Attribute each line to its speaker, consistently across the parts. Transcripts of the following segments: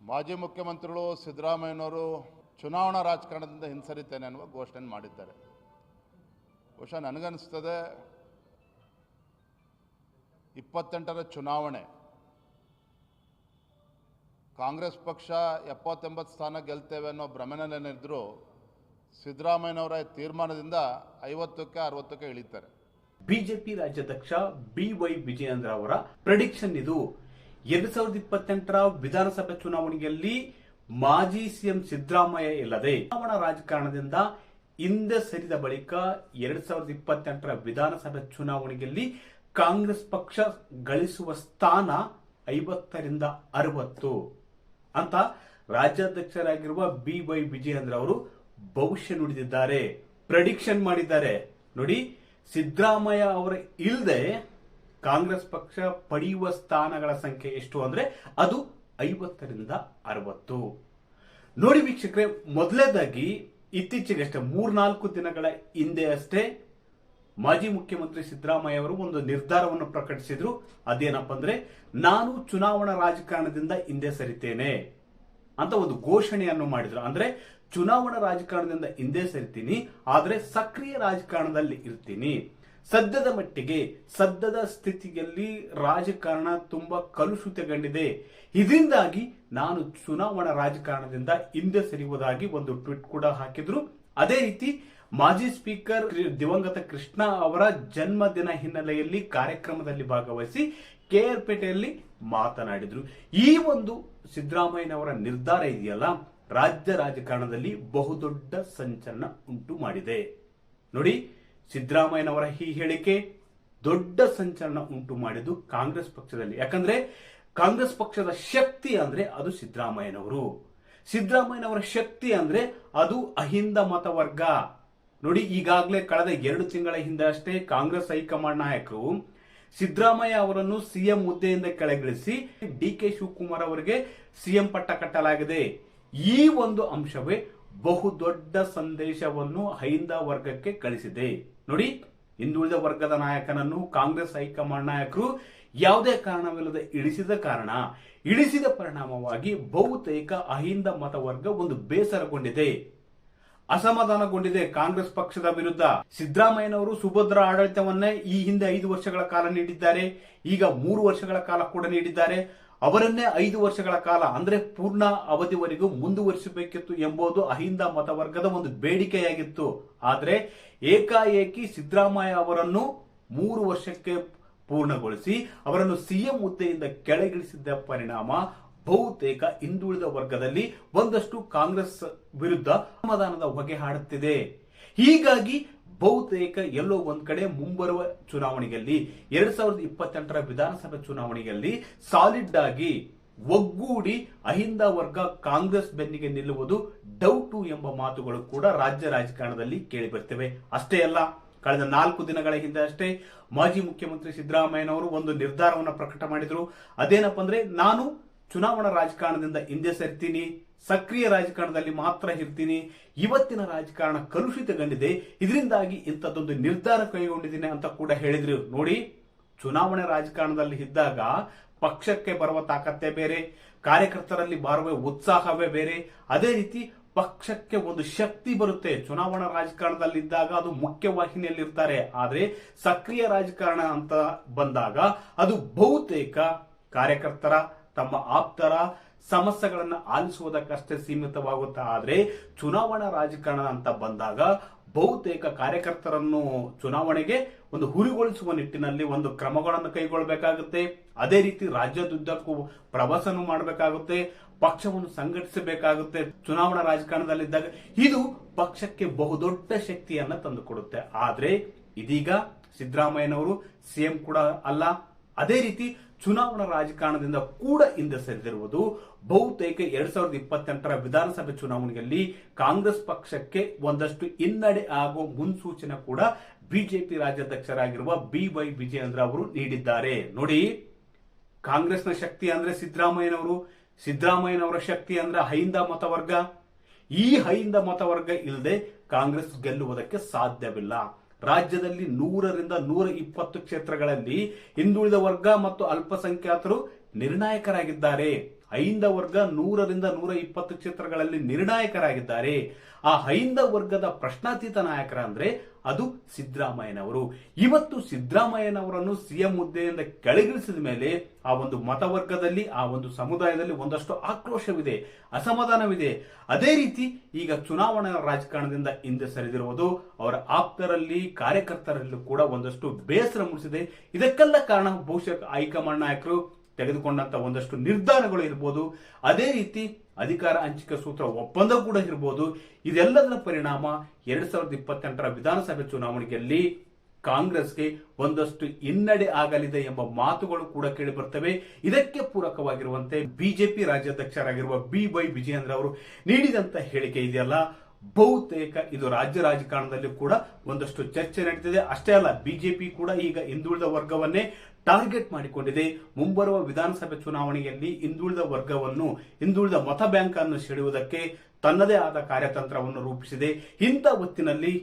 Speaker 1: ಮಾಜಿ ಮುಖ್ಯಮಂತ್ರಿಗಳು ಸಿದ್ದರಾಮಯ್ಯನವರು ಚುನಾವಣಾ ರಾಜಕಾರಣದಿಂದ ಹಿಂಸರಿತೇನೆ ಅನ್ನುವ ಘೋಷಣೆ ಮಾಡಿದ್ದಾರೆ. ಬಹುಶಃ ನನಗನ್ನಿಸ್ತದೆ 28ರ ಚುನಾವಣೆ ಕಾಂಗ್ರೆಸ್ ಪಕ್ಷ 70-80 ಸ್ಥಾನ ಗೆಲ್ತೇವೆ ಅನ್ನೋ ಭ್ರಮೆನಲ್ಲೇನಿದ್ರು ಸಿದ್ದರಾಮಯ್ಯನವರ ತೀರ್ಮಾನದಿಂದ 50ಕ್ಕೆ 60ಕ್ಕೆ ಇಳಿತಾರೆ.
Speaker 2: ಬಿಜೆಪಿ ರಾಜ್ಯಾಧ್ಯಕ್ಷ BY ವಿಜಯೇಂದ್ರ ಅವರ ಪ್ರೆಡಿಕ್ಷನ್ ಇದು. 2028ರ ವಿಧಾನಸಭೆ ಚುನಾವಣೆಯಲ್ಲಿ ಮಾಜಿ ಸಿಎಂ ಸಿದ್ದರಾಮಯ್ಯ ಇಲ್ಲದೆ ಚುನಾವಣಾ ರಾಜಕಾರಣದಿಂದ ಹಿಂದೆ ಸರಿದ ಬಳಿಕ 2028ರ ವಿಧಾನಸಭೆ ಚುನಾವಣೆಯಲ್ಲಿ ಕಾಂಗ್ರೆಸ್ ಪಕ್ಷ ಗಳಿಸುವ ಸ್ಥಾನ 50ರಿಂದ 60 ಅಂತ ರಾಜ್ಯಾಧ್ಯಕ್ಷರಾಗಿರುವ BY ವಿಜಯೇಂದ್ರ ಅವರು ಭವಿಷ್ಯ ನುಡಿದಿದ್ದಾರೆ, ಪ್ರೆಡಿಕ್ಷನ್ ಮಾಡಿದ್ದಾರೆ. ನೋಡಿ, ಸಿದ್ದರಾಮಯ್ಯ ಅವರ ಇಲ್ಲದೆ ಕಾಂಗ್ರೆಸ್ ಪಕ್ಷ ಪಡೆಯುವ ಸ್ಥಾನಗಳ ಸಂಖ್ಯೆ ಎಷ್ಟು ಅಂದ್ರೆ ಅದು 50ರಿಂದ 60. ನೋಡಿ ವೀಕ್ಷಕರೇ, ಮೊದಲನೇದಾಗಿ ಇತ್ತೀಚೆಗಷ್ಟೇ 3-4 ದಿನಗಳ ಹಿಂದೆ ಅಷ್ಟೇ ಮಾಜಿ ಮುಖ್ಯಮಂತ್ರಿ ಸಿದ್ದರಾಮಯ್ಯ ಅವರು ಒಂದು ನಿರ್ಧಾರವನ್ನು ಪ್ರಕಟಿಸಿದ್ರು. ಅದೇನಪ್ಪ ಅಂದ್ರೆ, ನಾನು ಚುನಾವಣಾ ರಾಜಕಾರಣದಿಂದ ಹಿಂದೆ ಸರಿತೇನೆ ಅಂತ ಒಂದು ಘೋಷಣೆಯನ್ನು ಮಾಡಿದ್ರು. ಅಂದ್ರೆ ಚುನಾವಣಾ ರಾಜಕಾರಣದಿಂದ ಹಿಂದೆ ಸರಿತೀನಿ, ಆದ್ರೆ ಸಕ್ರಿಯ ರಾಜಕಾರಣದಲ್ಲಿ ಇರ್ತೀನಿ. ಸದ್ಯದ ಮಟ್ಟಿಗೆ ಸದ್ಯದ ಸ್ಥಿತಿಯಲ್ಲಿ ರಾಜಕಾರಣ ತುಂಬಾ ಕಲುಷಿತಗೊಂಡಿದೆ, ಇದರಿಂದಾಗಿ ನಾನು ಚುನಾವಣಾ ರಾಜಕಾರಣದಿಂದ ಹಿಂದೆ ಸರಿಯುವುದಾಗಿ ಒಂದು ಟ್ವೀಟ್ ಕೂಡ ಹಾಕಿದ್ರು. ಅದೇ ರೀತಿ ಮಾಜಿ ಸ್ಪೀಕರ್ ದಿವಂಗತ ಕೃಷ್ಣ ಅವರ ಜನ್ಮದಿನ ಹಿನ್ನೆಲೆಯಲ್ಲಿ ಕಾರ್ಯಕ್ರಮದಲ್ಲಿ ಭಾಗವಹಿಸಿ KR ಪೇಟೆಯಲ್ಲಿ ಮಾತನಾಡಿದ್ರು. ಈ ಒಂದು ಸಿದ್ದರಾಮಯ್ಯನವರ ನಿರ್ಧಾರ ಇದೆಯಲ್ಲ, ರಾಜ್ಯ ರಾಜಕಾರಣದಲ್ಲಿ ಬಹುದೊಡ್ಡ ಸಂಚಲನ ಉಂಟು ಮಾಡಿದೆ. ನೋಡಿ, ಸಿದ್ದರಾಮಯ್ಯನವರ ಈ ಹೇಳಿಕೆ ದೊಡ್ಡ ಸಂಚಲನ ಉಂಟು ಮಾಡಿದ್ದು ಕಾಂಗ್ರೆಸ್ ಪಕ್ಷದಲ್ಲಿ. ಯಾಕಂದ್ರೆ ಕಾಂಗ್ರೆಸ್ ಪಕ್ಷದ ಶಕ್ತಿ ಅಂದ್ರೆ ಅದು ಸಿದ್ದರಾಮಯ್ಯನವರು. ಸಿದ್ದರಾಮಯ್ಯನವರ ಶಕ್ತಿ ಅಂದ್ರೆ ಅದು ಅಹಿಂದ ಮತವರ್ಗ. ನೋಡಿ, ಈಗಾಗಲೇ ಕಳೆದ 2 ತಿಂಗಳ ಹಿಂದೆ ಅಷ್ಟೇ ಕಾಂಗ್ರೆಸ್ ಹೈಕಮಾಂಡ್ ನಾಯಕರು ಸಿದ್ದರಾಮಯ್ಯ ಅವರನ್ನು ಸಿಎಂ ಹುದ್ದೆಯಿಂದ ಕೆಳಗಿಳಿಸಿ DK ಶಿವಕುಮಾರ್ ಅವರಿಗೆ ಸಿಎಂ ಪಟ್ಟ ಕಟ್ಟಲಾಗಿದೆ. ಈ ಒಂದು ಅಂಶವೇ ಬಹುದೊಡ್ಡ ಸಂದೇಶವನ್ನು ಅಹಿಂದ ವರ್ಗಕ್ಕೆ ಕಳಿಸಿದೆ. ನೋಡಿ, ಹಿಂದುಳಿದ ವರ್ಗದ ನಾಯಕನನ್ನು ಕಾಂಗ್ರೆಸ್ ಹೈಕಮಾಂಡ್ ನಾಯಕರು ಯಾವುದೇ ಕಾರಣವಿಲ್ಲದೆ ಇಳಿಸಿದ ಪರಿಣಾಮವಾಗಿ ಬಹುತೇಕ ಅಹಿಂದ ಮತವರ್ಗ ಒಂದು ಬೇಸರಗೊಂಡಿದೆ, ಅಸಮಾಧಾನಗೊಂಡಿದೆ ಕಾಂಗ್ರೆಸ್ ಪಕ್ಷದ ವಿರುದ್ಧ. ಸಿದ್ದರಾಮಯ್ಯನವರು ಸುಭದ್ರ ಆಡಳಿತವನ್ನೇ ಈ ಹಿಂದೆ 5 ವರ್ಷಗಳ ಕಾಲ ನೀಡಿದ್ದಾರೆ, ಈಗ 3 ವರ್ಷಗಳ ಕಾಲ ಕೂಡ ನೀಡಿದ್ದಾರೆ. ಅವರನ್ನೇ 5 ವರ್ಷಗಳ ಕಾಲ ಅಂದ್ರೆ ಪೂರ್ಣ ಅವಧಿವರೆಗೂ ಮುಂದುವರಿಸಬೇಕಿತ್ತು ಎಂಬುದು ಅಹಿಂದ ಮತವರ್ಗದ ಒಂದು ಬೇಡಿಕೆಯಾಗಿತ್ತು. ಆದ್ರೆ ಏಕಾಏಕಿ ಸಿದ್ದರಾಮಯ್ಯ ಅವರನ್ನು 3 ವರ್ಷಕ್ಕೆ ಪೂರ್ಣಗೊಳಿಸಿ ಅವರನ್ನು ಸಿಎಂ ಹುದ್ದೆಯಿಂದ ಕೆಳಗಿಳಿಸಿದ್ದ ಪರಿಣಾಮ ಬಹುತೇಕ ಹಿಂದುಳಿದ ವರ್ಗದಲ್ಲಿ ಒಂದಷ್ಟು ಕಾಂಗ್ರೆಸ್ ವಿರುದ್ಧ ಅಸಮಾಧಾನದ ಹೊಗೆ ಹಾಡುತ್ತಿದೆ. ಹೀಗಾಗಿ ಬಹುತೇಕ ಎಲ್ಲೋ ಒಂದ್ ಕಡೆ ಮುಂಬರುವ ಚುನಾವಣೆಯಲ್ಲಿ 2028ರ ವಿಧಾನಸಭೆ ಚುನಾವಣೆಯಲ್ಲಿ ಸಾಲಿಡ್ ಆಗಿ ಒಗ್ಗೂಡಿ ಅಹಿಂದ ವರ್ಗ ಕಾಂಗ್ರೆಸ್ ಬೆನ್ನಿಗೆ ನಿಲ್ಲುವುದು ಡೌಟು ಎಂಬ ಮಾತುಗಳು ಕೂಡ ರಾಜ್ಯ ರಾಜಕಾರಣದಲ್ಲಿ ಕೇಳಿ ಬರ್ತವೆ. ಅಷ್ಟೇ ಅಲ್ಲ, ಕಳೆದ 4 ದಿನಗಳ ಹಿಂದೆ ಅಷ್ಟೇ ಮಾಜಿ ಮುಖ್ಯಮಂತ್ರಿ ಸಿದ್ದರಾಮಯ್ಯನವರು ಒಂದು ನಿರ್ಧಾರವನ್ನು ಪ್ರಕಟ ಮಾಡಿದ್ರು. ಅದೇನಪ್ಪ ಅಂದ್ರೆ, ನಾನು ಚುನಾವಣಾ ರಾಜಕಾರಣದಿಂದ ಹಿಂದೆ ಸರಿತೀನಿ, ಸಕ್ರಿಯ ರಾಜಕಾರಣದಲ್ಲಿ ಮಾತ್ರ ಇರ್ತೀನಿ. ಇವತ್ತಿನ ರಾಜಕಾರಣ ಕಲುಷಿತಗೊಂಡಿದೆ, ಇದರಿಂದಾಗಿ ಇಂಥದ್ದೊಂದು ನಿರ್ಧಾರ ಕೈಗೊಂಡಿದ್ದೀನಿ ಅಂತ ಕೂಡ ಹೇಳಿದ್ರು. ನೋಡಿ, ಚುನಾವಣೆ ರಾಜಕಾರಣದಲ್ಲಿ ಇದ್ದಾಗ ಪಕ್ಷಕ್ಕೆ ಬರುವ ತಾಕತ್ತೇ ಬೇರೆ, ಕಾರ್ಯಕರ್ತರಲ್ಲಿ ಬರುವ ಉತ್ಸಾಹವೇ ಬೇರೆ. ಅದೇ ರೀತಿ ಪಕ್ಷಕ್ಕೆ ಒಂದು ಶಕ್ತಿ ಬರುತ್ತೆ. ಚುನಾವಣಾ ರಾಜಕಾರಣದಲ್ಲಿ ಇದ್ದಾಗ ಅದು ಮುಖ್ಯವಾಹಿನಿಯಲ್ಲಿ ಇರ್ತಾರೆ, ಆದ್ರೆ ಸಕ್ರಿಯ ರಾಜಕಾರಣ ಅಂತ ಬಂದಾಗ ಅದು ಬಹುತೇಕ ಕಾರ್ಯಕರ್ತರ, ತಮ್ಮ ಆಪ್ತರ ಸಮಸ್ಯೆಗಳನ್ನ ಆಲಿಸುವುದಕ್ಕಷ್ಟೇ ಸೀಮಿತವಾಗುತ್ತೆ. ಆದ್ರೆ ಚುನಾವಣಾ ರಾಜಕಾರಣ ಅಂತ ಬಂದಾಗ ಬಹುತೇಕ ಕಾರ್ಯಕರ್ತರನ್ನು ಚುನಾವಣೆಗೆ ಒಂದು ಹುರಿಗೊಳಿಸುವ ನಿಟ್ಟಿನಲ್ಲಿ ಒಂದು ಕ್ರಮಗಳನ್ನು ಕೈಗೊಳ್ಳಬೇಕಾಗುತ್ತೆ. ಅದೇ ರೀತಿ ರಾಜ್ಯದುದ್ದಕ್ಕೂ ಪ್ರವಾಸನೂ ಮಾಡಬೇಕಾಗುತ್ತೆ, ಪಕ್ಷವನ್ನು ಸಂಘಟಿಸಬೇಕಾಗುತ್ತೆ. ಚುನಾವಣಾ ರಾಜಕಾರಣದಲ್ಲಿದ್ದಾಗ ಇದು ಪಕ್ಷಕ್ಕೆ ಬಹುದೊಡ್ಡ ಶಕ್ತಿಯನ್ನ ತಂದುಕೊಡುತ್ತೆ. ಆದ್ರೆ ಇದೀಗ ಸಿದ್ದರಾಮಯ್ಯನವರು ಸಿಎಂ ಕೂಡ ಅಲ್ಲ, ಅದೇ ರೀತಿ ಚುನಾವಣಾ ರಾಜಕಾರಣದಿಂದ ಕೂಡ ಹಿಂದೆ ಸರಿದಿರುವುದು ಬಹುತೇಕ 2028ರ ವಿಧಾನಸಭೆ ಚುನಾವಣೆಯಲ್ಲಿ ಕಾಂಗ್ರೆಸ್ ಪಕ್ಷಕ್ಕೆ ಒಂದಷ್ಟು ಹಿನ್ನಡೆ ಆಗುವ ಮುನ್ಸೂಚನೆ ಕೂಡ ಬಿಜೆಪಿ ರಾಜ್ಯಾಧ್ಯಕ್ಷರಾಗಿರುವ BY ವಿಜಯೇಂದ್ರ ಅವರು ನೀಡಿದ್ದಾರೆ. ನೋಡಿ, ಕಾಂಗ್ರೆಸ್ನ ಶಕ್ತಿ ಅಂದ್ರೆ ಸಿದ್ದರಾಮಯ್ಯನವರ ಶಕ್ತಿ ಅಂದ್ರೆ ಅಹಿಂದ ಮತವರ್ಗ. ಈ ಅಹಿಂದ ಮತವರ್ಗ ಇಲ್ಲದೆ ಕಾಂಗ್ರೆಸ್ ಗೆಲ್ಲುವುದಕ್ಕೆ ಸಾಧ್ಯವಿಲ್ಲ. ರಾಜ್ಯದಲ್ಲಿ 100ರಿಂದ 120 ಕ್ಷೇತ್ರಗಳಲ್ಲಿ ಹಿಂದುಳಿದ ವರ್ಗ ಮತ್ತು ಅಲ್ಪಸಂಖ್ಯಾತರು ನಿರ್ಣಾಯಕರಾಗಿದ್ದಾರೆ. ಹೈಂದವ ವರ್ಗ 100ರಿಂದ 120 ಕ್ಷೇತ್ರಗಳಲ್ಲಿ ನಿರ್ಣಾಯಕರಾಗಿದ್ದಾರೆ. ಆ ಹೈಂದವ ವರ್ಗದ ಪ್ರಶ್ನಾತೀತ ನಾಯಕರ ಅಂದ್ರೆ ಅದು ಸಿದ್ದರಾಮಯ್ಯನವರು. ಇವತ್ತು ಸಿದ್ದರಾಮಯ್ಯನವರನ್ನು ಸಿಎಂ ಹುದ್ದೆಯಿಂದ ಕೆಳಗಿಳಿಸಿದ ಮೇಲೆ ಆ ಒಂದು ಮತವರ್ಗದಲ್ಲಿ, ಆ ಒಂದು ಸಮುದಾಯದಲ್ಲಿ ಒಂದಷ್ಟು ಆಕ್ರೋಶವಿದೆ, ಅಸಮಾಧಾನವಿದೆ. ಅದೇ ರೀತಿ ಈಗ ಚುನಾವಣಾ ರಾಜಕಾರಣದಿಂದ ಹಿಂದೆ ಸರಿದಿರುವುದು ಅವರ ಆಪ್ತರಲ್ಲಿ, ಕಾರ್ಯಕರ್ತರಲ್ಲೂ ಕೂಡ ಒಂದಷ್ಟು ಬೇಸರ ಮೂಡಿಸಿದೆ. ಇದಕ್ಕೆಲ್ಲ ಕಾರಣ ಬಹುಶಃ ಹೈಕಮಾಂಡ್ ನಾಯಕರು ತೆಗೆದುಕೊಂಡಂತ ಒಂದಷ್ಟು ನಿರ್ಧಾರಗಳು ಇರ್ಬೋದು, ಅದೇ ರೀತಿ ಅಧಿಕಾರ ಹಂಚಿಕೆ ಸೂತ್ರ ಒಪ್ಪಂದ ಕೂಡ ಇರಬಹುದು. ಇದೆಲ್ಲದರ ಪರಿಣಾಮ 2028ರ ವಿಧಾನಸಭೆ ಚುನಾವಣೆಯಲ್ಲಿ ಕಾಂಗ್ರೆಸ್ಗೆ ಒಂದಷ್ಟು ಹಿನ್ನಡೆ ಆಗಲಿದೆ ಎಂಬ ಮಾತುಗಳು ಕೂಡ ಕೇಳಿ ಬರ್ತವೆ. ಇದಕ್ಕೆ ಪೂರಕವಾಗಿರುವಂತೆ ಬಿಜೆಪಿ ರಾಜ್ಯಾಧ್ಯಕ್ಷರಾಗಿರುವ BY ವಿಜಯೇಂದ್ರ ಅವರು ನೀಡಿದಂತ ಹೇಳಿಕೆ ಇದೆಯಲ್ಲ, ಬಹುತೇಕ ಇದು ರಾಜ್ಯ ರಾಜಕಾರಣದಲ್ಲಿ ಕೂಡ ಒಂದಷ್ಟು ಚರ್ಚೆ ನಡೀತಿದೆ. ಅಷ್ಟೇ ಅಲ್ಲ, ಬಿಜೆಪಿ ಕೂಡ ಈಗ ಹಿಂದುಳಿದ ವರ್ಗವನ್ನೇ ಟಾರ್ಗೆಟ್ ಮಾಡಿಕೊಂಡಿದೆ. ಮುಂಬರುವ ವಿಧಾನಸಭೆ ಚುನಾವಣೆಯಲ್ಲಿ ಹಿಂದುಳಿದ ಮತ ಬ್ಯಾಂಕ್ ಅನ್ನು ಸೆಳೆಯುವುದಕ್ಕೆ ತನ್ನದೇ ಆದ ಕಾರ್ಯತಂತ್ರವನ್ನು ರೂಪಿಸಿದೆ. ಇಂಥ ಹೊತ್ತಿನಲ್ಲಿ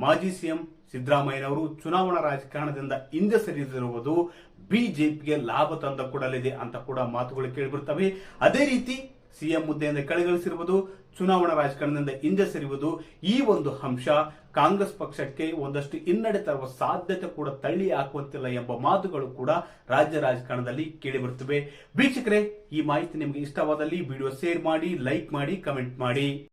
Speaker 2: ಮಾಜಿ ಸಿಎಂ ಸಿದ್ದರಾಮಯ್ಯನವರು ಚುನಾವಣಾ ರಾಜಕಾರಣದಿಂದ ಹಿಂದೆ ಸರಿದಿರುವುದು ಬಿಜೆಪಿಗೆ ಲಾಭ ತಂದ ಕೊಡಲಿದೆ ಅಂತ ಕೂಡ ಮಾತುಗಳು ಕೇಳಿಬರುತ್ತವೆ. ಅದೇ ರೀತಿ ಸಿಎಂ ಹುದ್ದೆಯಿಂದ ಕೆಳಗಿಳಿಸಿರುವುದು, ಚುನಾವಣಾ ರಾಜಕಾರಣದಿಂದ ಹಿಂದೆ ಸರಿಯುವುದು, ಈ ಒಂದು ಅಂಶ ಕಾಂಗ್ರೆಸ್ ಪಕ್ಷಕ್ಕೆ ಒಂದಷ್ಟು ಹಿನ್ನಡೆ ತರುವ ಸಾಧ್ಯತೆ ಕೂಡ ತಳ್ಳಿ ಹಾಕುವಂತಿಲ್ಲ ಎಂಬ ಮಾತುಗಳು ಕೂಡ ರಾಜ್ಯ ರಾಜಕಾರಣದಲ್ಲಿ ಕೇಳಿಬರುತ್ತವೆ. ವೀಕ್ಷಕರೇ, ಈ ಮಾಹಿತಿ ನಿಮಗೆ ಇಷ್ಟವಾದಲ್ಲಿ ವಿಡಿಯೋ ಶೇರ್ ಮಾಡಿ, ಲೈಕ್ ಮಾಡಿ, ಕಮೆಂಟ್ ಮಾಡಿ.